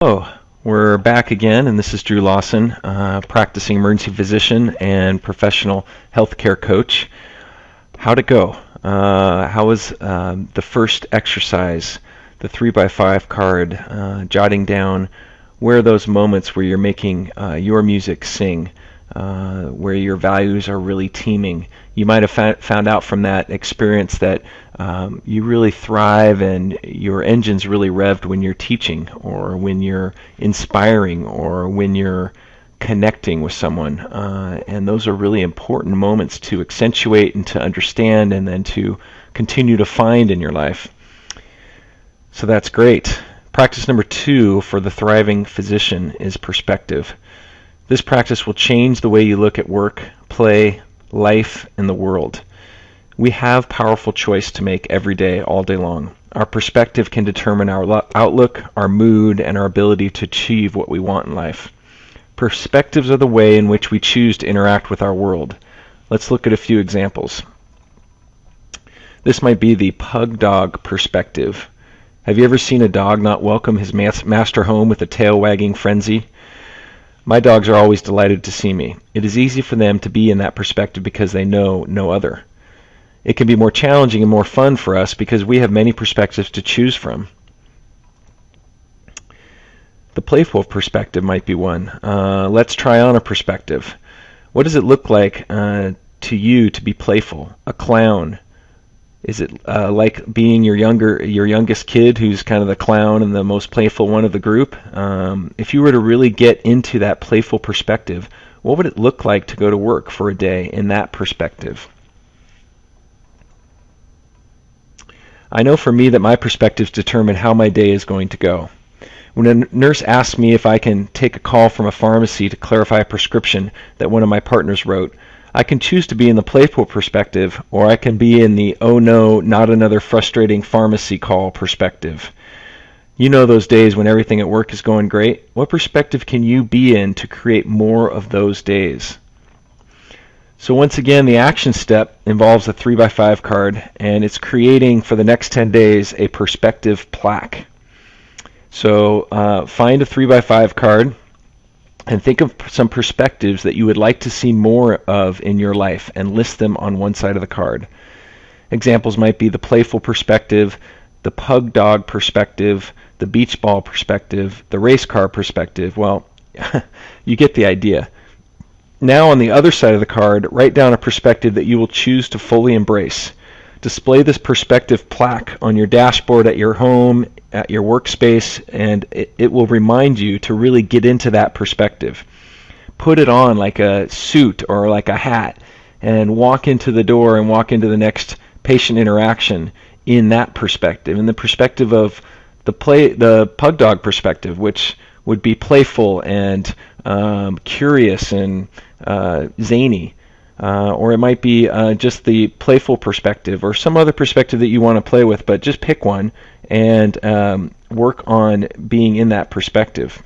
Hello, we're back again, and this is Drew Lawson, practicing emergency physician and professional healthcare coach. How'd it go? How was the first exercise, the 3x5 card, jotting down where are those moments where you're making your music sing, where your values are really teaming. You might have found out from that experience that you really thrive and your engine's really revved when you're teaching or when you're inspiring or when you're connecting with someone. And those are really important moments to accentuate and to understand and then to continue to find in your life. So that's great. Practice number 2 for the thriving physician is perspective. This practice will change the way you look at work, play, life, and the world. We have powerful choice to make every day, all day long. Our perspective can determine our outlook, our mood, and our ability to achieve what we want in life. Perspectives are the way in which we choose to interact with our world. Let's look at a few examples. This might be the pug dog perspective. Have you ever seen a dog not welcome his master home with a tail-wagging frenzy? My dogs are always delighted to see me. It is easy for them to be in that perspective because they know no other. It can be more challenging and more fun for us because we have many perspectives to choose from. The playful perspective might be one. Let's try on a perspective. What does it look like to you to be playful? A clown? Is it like being your youngest kid who's kind of the clown and the most playful one of the group? If you were to really get into that playful perspective, what would it look like to go to work for a day in that perspective? I know for me that my perspectives determine how my day is going to go. When a nurse asks me if I can take a call from a pharmacy to clarify a prescription that one of my partners wrote, I can choose to be in the playful perspective, or I can be in the oh no, not another frustrating pharmacy call perspective. You know those days when everything at work is going great? What perspective can you be in to create more of those days? So once again, the action step involves a 3x5 card, and it's creating for the next 10 days a perspective plaque. So find a 3x5 card and think of some perspectives that you would like to see more of in your life and list them on one side of the card. Examples might be the playful perspective, the pug dog perspective, the beach ball perspective, the race car perspective. Well, you get the idea. Now on the other side of the card, write down a perspective that you will choose to fully embrace. Display this perspective plaque on your dashboard at your home, at your workspace, and it will remind you to really get into that perspective. Put it on like a suit or like a hat and walk into the door and walk into the next patient interaction in that perspective, in the perspective of the pug dog perspective, which would be playful and curious and zany. Or it might be just the playful perspective or some other perspective that you want to play with, but just pick one and work on being in that perspective.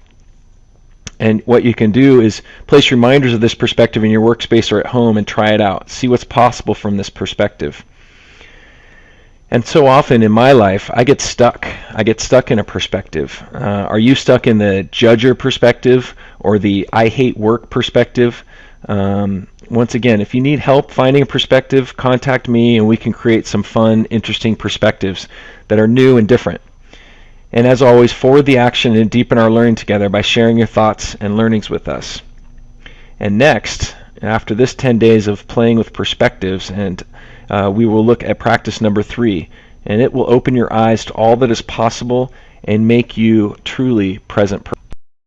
And what you can do is place reminders of this perspective in your workspace or at home and try it out. See what's possible from this perspective. And so often in my life, I get stuck. I get stuck in a perspective. Are you stuck in the judger perspective or the I hate work perspective? Once again, if you need help finding a perspective, contact me and we can create some fun, interesting perspectives that are new and different. And as always, forward the action and deepen our learning together by sharing your thoughts and learnings with us. And next, after this 10 days of playing with perspectives, and we will look at practice number 3, and it will open your eyes to all that is possible and make you truly present person.